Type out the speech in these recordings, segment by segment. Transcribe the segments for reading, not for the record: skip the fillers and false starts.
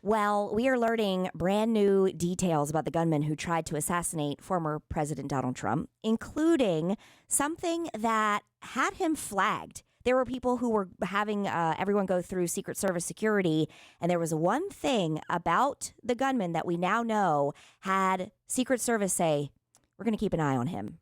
Well, we are learning brand new details about the gunman who tried to assassinate former President Donald Trump, including something that had him flagged. There were people who were having everyone go through Secret Service security, and there was one thing about the gunman that we now know had Secret Service say, we're going to keep an eye on him.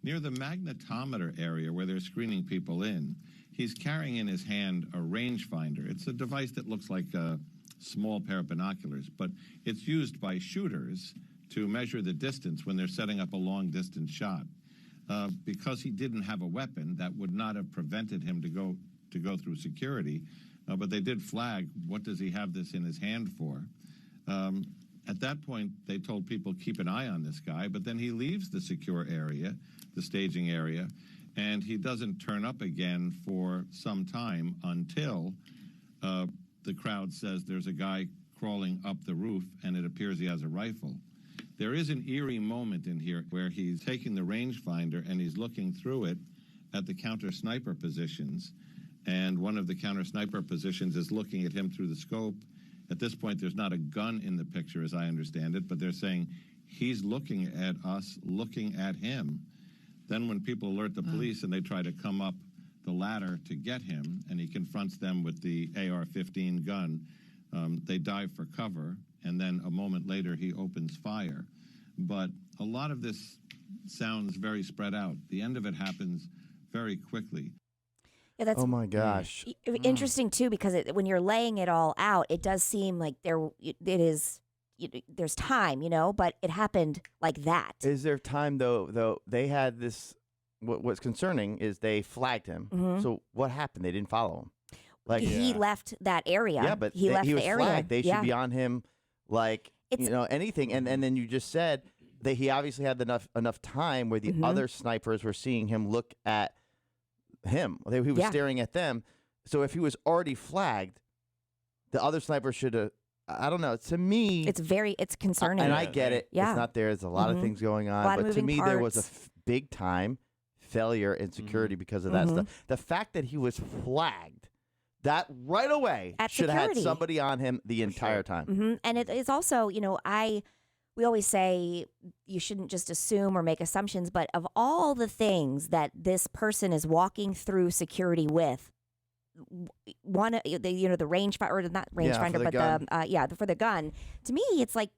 Near the magnetometer area where they're screening people in, he's carrying in his hand a rangefinder. It's a device that looks like a small pair of binoculars, but it's used by shooters to measure the distance when they're setting up a long-distance shot. Because he didn't have a weapon, that would not have prevented him to go through security, but they did flag, what does he have this in his hand for? At that point, they told people, keep an eye on this guy, but then he leaves the secure area, the staging area, and he doesn't turn up again for some time until the crowd says there's a guy crawling up the roof, and it appears he has a rifle. There is an eerie moment in here where he's taking the rangefinder and he's looking through it at the counter sniper positions, and one of the counter sniper positions is looking at him through the scope. At this point, there's not a gun in the picture, as I understand it, but they're saying he's looking at us, looking at him. Then when people alert the police and they try to come up the ladder to get him, and he confronts them with the AR-15 gun, they dive for cover, and then a moment later he opens fire. But a lot of this sounds very spread out. The end of it happens very quickly. Yeah, that's Oh my gosh. interesting too, because when you're laying it all out, it does seem like there's time, but it happened like that. Is there time though? They had this. What's concerning is they flagged him. Mm-hmm. So what happened? They didn't follow him. Like he left that area. Yeah, but he left was the area. flagged. They should be on him, like anything. And then you just said that he obviously had enough time where the other snipers were seeing him look at him. He was staring at them. So if he was already flagged, the other sniper should have. I don't know. To me, it's concerning. And I get it. Yeah. It's not there. There's a lot of things going on. But to me, there was a big time failure in security because of that stuff. The fact that he was flagged, that right away should have had somebody on him the entire time. And it's also, we always say you shouldn't just assume or make assumptions, but of all the things that this person is walking through security with, one, the rangefinder, or not rangefinder, but for the gun. To me, it's like,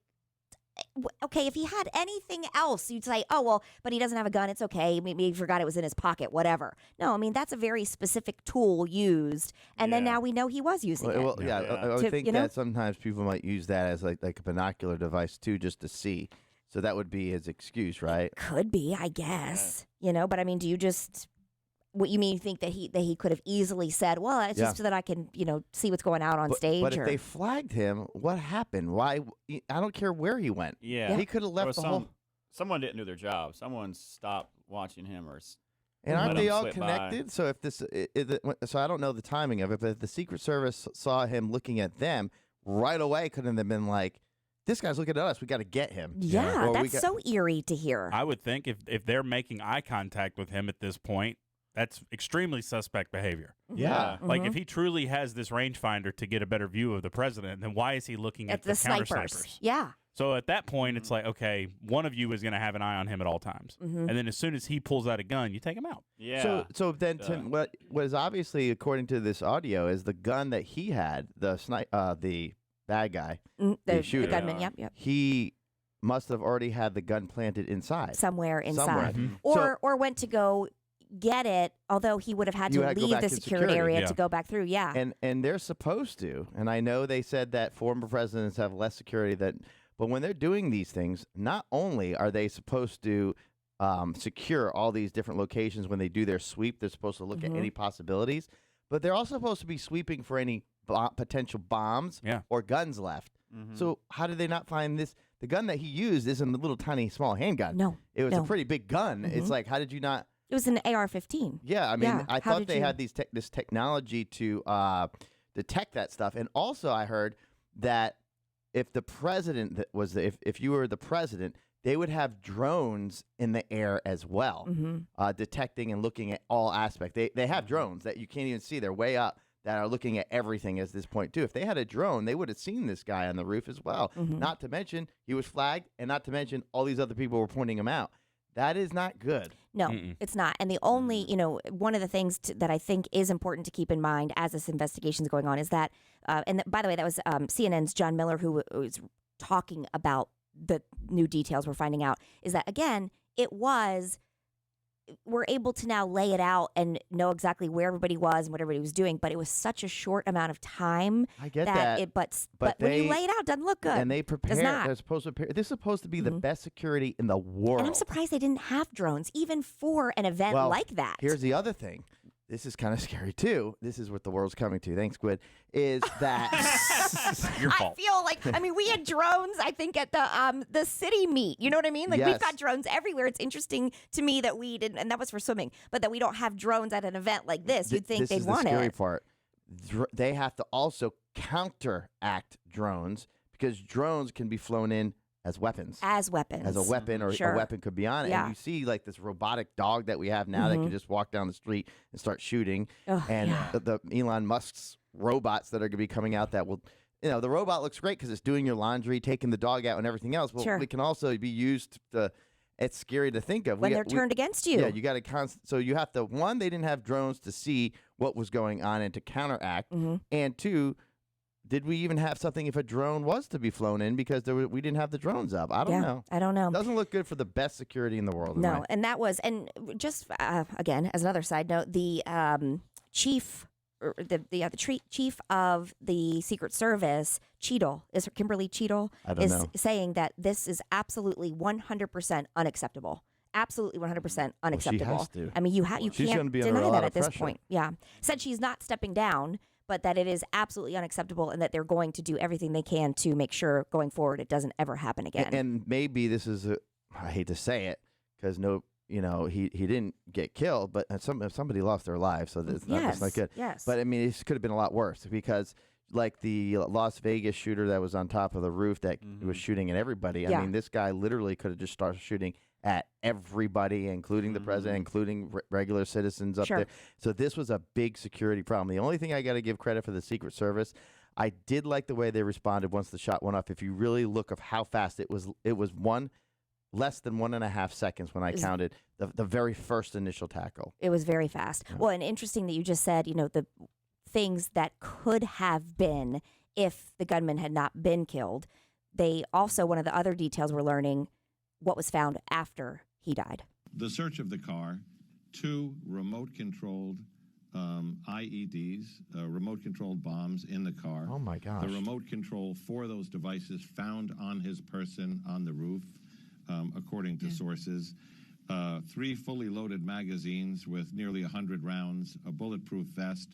okay, if he had anything else, you'd say, oh, well, but he doesn't have a gun. It's okay. Maybe he forgot it was in his pocket, whatever. No, I mean, that's a very specific tool used. And then now we know he was using it. Well, I would think that sometimes people might use that as like a binocular device, too, just to see. So that would be his excuse, right? It could be, I guess. But I mean, do you just... What you mean? You think that he could have easily said, "Well, it's just so that I can, see what's going on stage." But if they flagged him, what happened? Why? I don't care where he went. Yeah, he could have left the whole. Someone didn't do their job. Someone stopped watching him, and aren't they all connected? So if this, so I don't know the timing of it, but if the Secret Service saw him looking at them right away, couldn't have been like, "This guy's looking at us. We got to get him." Yeah, that's so eerie to hear. I would think if they're making eye contact with him at this point, that's extremely suspect behavior. Yeah. Like if he truly has this rangefinder to get a better view of the president, then why is he looking at the counter snipers? Yeah. So at that point, it's like, okay, one of you is going to have an eye on him at all times. And then as soon as he pulls out a gun, you take him out. Yeah. So then Tim, what was obviously, according to this audio, is the gun that he had, the bad guy, the shooter. The gunman, yep. He must have already had the gun planted inside. Somewhere inside. Or went to go get it, although he would have had to leave the security area to go back through. Yeah. And they're supposed to. And I know they said that former presidents have less security but when they're doing these things, not only are they supposed to secure all these different locations when they do their sweep, they're supposed to look at any possibilities, but they're also supposed to be sweeping for any potential bombs or guns left. So how did they not find this? The gun that he used isn't a little tiny small handgun. No. It was a pretty big gun. It's like, how did you not? It was an AR-15. Yeah, I mean, I thought they had this technology to detect that stuff. And also I heard that if the president if you were the president, they would have drones in the air as well, detecting and looking at all aspects. They have drones that you can't even see. They're way up that are looking at everything at this point, too. If they had a drone, they would have seen this guy on the roof as well. Not to mention, he was flagged, and not to mention, all these other people were pointing him out. That is not good. No, it's not. And the only, one of the things that I think is important to keep in mind as this investigation is going on is that, by the way, that was CNN's John Miller who was talking about the new details we're finding out, is that, again, we're able to now lay it out and know exactly where everybody was and what everybody was doing, but it was such a short amount of time. I get that. But when you lay it out, it doesn't look good. And they prepare. They're supposed to prepare. This is supposed to be the best security in the world. And I'm surprised they didn't have drones, even for an event like that. Here's the other thing. This is kind of scary, too. This is what the world's coming to. Thanks, Squid. Is that your fault? I feel like, we had drones, I think, at the city meet. You know what I mean? Like, Yes. we've got drones everywhere. It's interesting to me that we didn't, and that was for swimming, but that we don't have drones at an event like this. You'd think they'd want it. This is the scary part. They have to also counteract drones because drones can be flown in as weapons. As weapons. As a weapon, or Sure. a weapon could be on it. Yeah. And you see like this robotic dog that we have now that can just walk down the street and start shooting. Oh, and yeah. the Elon Musk's robots that are going to be coming out that will, the robot looks great because it's doing your laundry, taking the dog out and everything else. Well, Sure. it can also be used to, it's scary to think of. When they're turned against you. Yeah, you got to so you have to, one, they didn't have drones to see what was going on and to counteract. And two, did we even have something if a drone was to be flown in because we didn't have the drones up? I don't know. I don't know. Doesn't look good for the best security in the world. No, and that was, and just again, as another side note, the chief, or the chief of the Secret Service, Cheadle, is Kimberly Cheadle, I don't know. saying that this is absolutely 100% unacceptable. Absolutely 100% unacceptable. has to. I mean, you She's can't gonna be under deny a lot that of at this pressure. point. Yeah, said she's not stepping down, but that it is absolutely unacceptable, and that they're going to do everything they can to make sure going forward it doesn't ever happen again. And maybe this is I hate to say it because he didn't get killed, but somebody lost their life, so that's not good. Yes. But I mean, it could have been a lot worse because, like the Las Vegas shooter that was on top of the roof that was shooting at everybody. I mean, this guy literally could have just started shooting at everybody, including the president, including regular citizens up there. So this was a big security problem. The only thing I got to give credit for the Secret Service, I did like the way they responded once the shot went off. If you really look of how fast it was less than 1.5 seconds when I counted the very first initial tackle. It was very fast. Well, and interesting that you just said, the things that could have been if the gunman had not been killed. They also, one of the other details we're learning, what was found after he died. The search of the car, 2 remote-controlled IEDs, remote-controlled bombs in the car. Oh, my gosh. The remote control for those devices found on his person on the roof, according to sources. 3 fully loaded magazines with nearly 100 rounds, a bulletproof vest.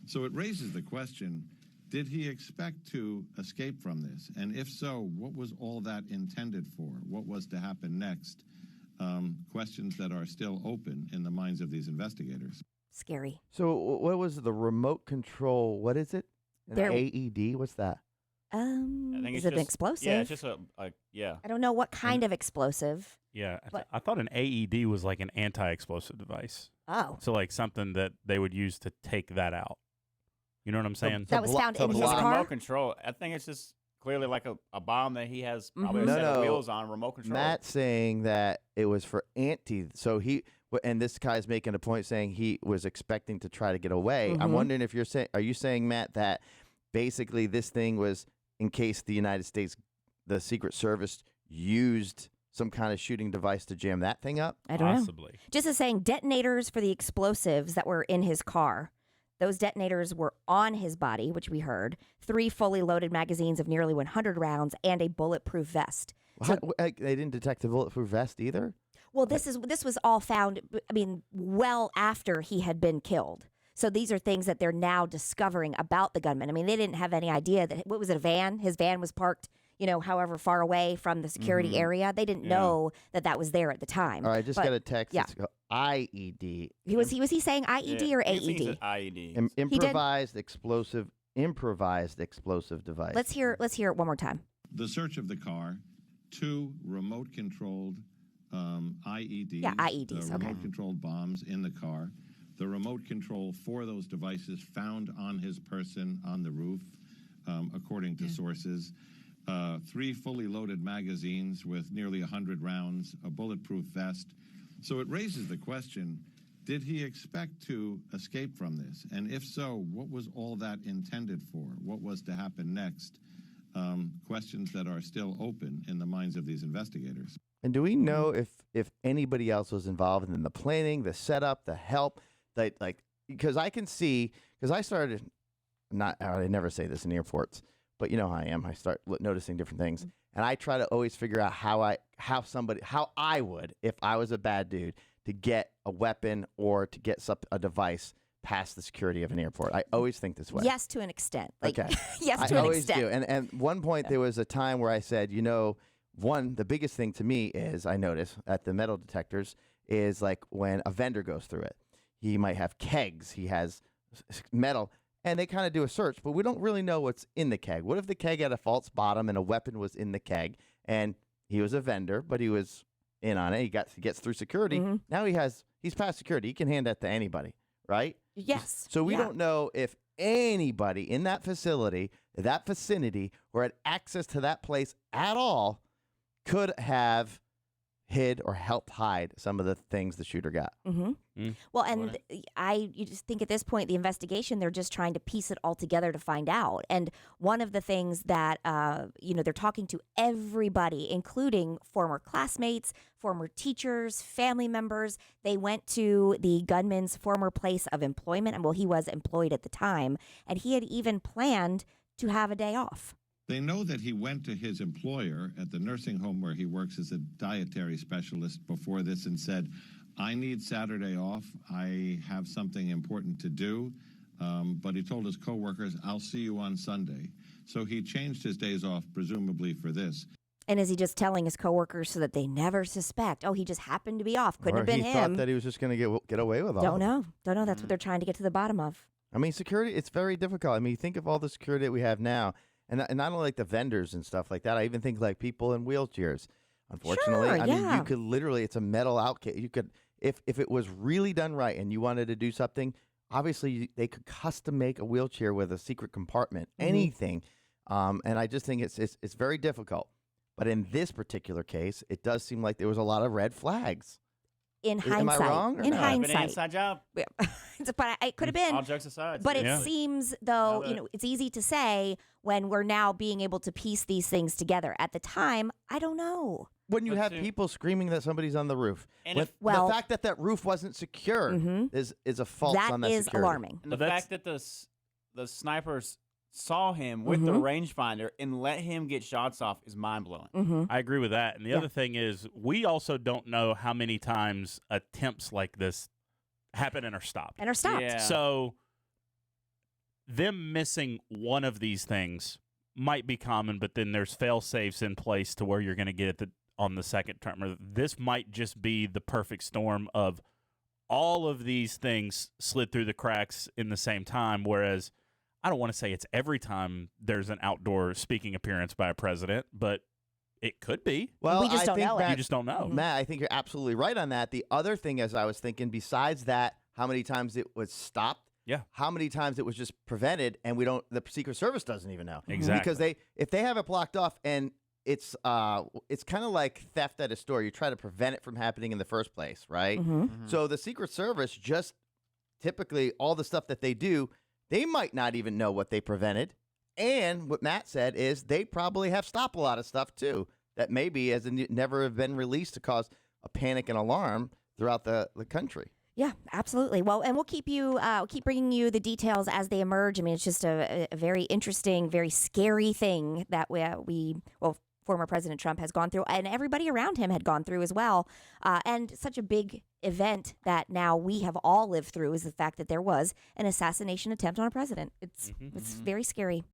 So it raises the question, did he expect to escape from this? And if so, what was all that intended for? What was to happen next? Questions that are still open in the minds of these investigators. Scary. So what was the remote control? What is it? An AED? What's that? I think Is it's it an just- explosive? Yeah, it's just yeah. I don't know what kind of explosive. Yeah, But- I thought an AED was like an anti-explosive device. Oh. So like something that they would use to take that out. You know what I'm saying? That was found in It's his just car? remote control. I think it's just clearly like a bomb that he has probably a No, set of no. wheels on, remote control. Matt's saying that it was for so and this guy's making a point saying he was expecting to try to get away. I'm wondering if are you saying, Matt, that basically this thing was in case the United States, the Secret Service used some kind of shooting device to jam that thing up? I don't know. Possibly. Just as saying detonators for the explosives that were in his car. Those detonators were on his body, which we heard. 3 fully loaded magazines of nearly 100 rounds and a bulletproof vest. So, They didn't detect the bulletproof vest either? well, this was all found, well after he had been killed. So these are things that they're now discovering about the gunman. I mean, they didn't have any idea that, what was it, a van? His van was parked, however far away from the security area. They didn't know that was there at the time. All right, I just got a text. yeah. It's IED. Was he saying IED or I think AED? it's IED. Improvised explosive device. Let's hear it one more time. The search of the car, 2 remote-controlled IEDs, Yeah, IEDs, okay. remote-controlled bombs in the car, the remote control for those devices found on his person on the roof, according to sources. 3 fully loaded magazines with nearly 100 rounds, a bulletproof vest. So it raises the question, did he expect to escape from this? And if so, what was all that intended for? What was to happen next? Questions that are still open in the minds of these investigators. And do we know if anybody else was involved in the planning, the setup, the help? Because I can see, because I started, I never say this in airports, but you know how I am. I start noticing different things, and I try to always figure out how I would, if I was a bad dude, to get a weapon or to get a device past the security of an airport. I always think this way. Yes, to an extent. Okay. Yes, to I an always extent. do. And one point there was a time where I said, the biggest thing to me is I notice at the metal detectors is like when a vendor goes through it. He might have kegs. He has metal. And they kind of do a search, but we don't really know what's in the keg. What if the keg had a false bottom and a weapon was in the keg, and he was a vendor, but he was in on it. He gets through security. Mm-hmm. Now he's past security. He can hand that to anybody, right? Yes. So we don't know if anybody in that facility, that vicinity, or had access to that place at all could have hid or helped hide some of the things the shooter got. Mm-hmm. Well, and you just think at this point, the investigation, they're just trying to piece it all together to find out. And one of the things that, they're talking to everybody, including former classmates, former teachers, family members. They went to the gunman's former place of employment. And well, he was employed at the time, and he had even planned to have a day off. They know that he went to his employer at the nursing home where he works as a dietary specialist before this and said, I need Saturday off. I have something important to do. But he told his coworkers, I'll see you on Sunday. So he changed his days off, presumably for this. And is he just telling his coworkers so that they never suspect, he just happened to be off? Couldn't have been he him. thought that he was just going to get away with all Don't of it. know. That's what they're trying to get to the bottom of. I mean, security, it's very difficult. I mean, you think of all the security that we have now, and not only like the vendors and stuff like that, I even think like people in wheelchairs. Unfortunately, Sure, I mean, yeah. you could literally, it's a metal outfit. You could, if it was really done right and you wanted to do something, obviously they could custom make a wheelchair with a secret compartment, anything. And I just think it's very difficult. But in this particular case, it does seem like there was a lot of red flags. In hindsight. Am I wrong or In no? Been an hindsight. inside job. But it could have been. All jokes aside. But Yeah. it seems, though, it's easy to say when we're now being able to piece these things together. At the time, I don't know. When you Let's have see. people screaming that somebody's on the roof, And if- the fact that roof wasn't secure is a fault on That that is security. alarming. And the But that's- fact that the snipers saw him with the rangefinder and let him get shots off is mind-blowing. Mm-hmm. I agree with that. And the other thing is, we also don't know how many times attempts like this happen and are stopped. And are stopped. Yeah. So them missing one of these things might be common, but then there's fail safes in place to where you're going to get it on the second term. Or this might just be the perfect storm of all of these things slid through the cracks in the same time, whereas I don't want to say it's every time there's an outdoor speaking appearance by a president, but it could be. Well, We just I don't think know it. that- You just don't know. Matt, I think you're absolutely right on that. The other thing, as I was thinking, besides that, how many times it was stopped, Yeah. how many times it was just prevented, and the Secret Service doesn't even know. Exactly. Because if they have it blocked off, and it's kind of like theft at a store. You try to prevent it from happening in the first place, right? So the Secret Service just typically all the stuff that they do, they might not even know what they prevented. And what Matt said is they probably have stopped a lot of stuff too that maybe never have been released to cause a panic and alarm throughout the country. Yeah, absolutely. Well, and we'll keep bringing you the details as they emerge. I mean, it's just a very interesting, very scary thing that former President Trump has gone through, and everybody around him had gone through as well. And such a big event that now we have all lived through is the fact that there was an assassination attempt on a president. It's very scary.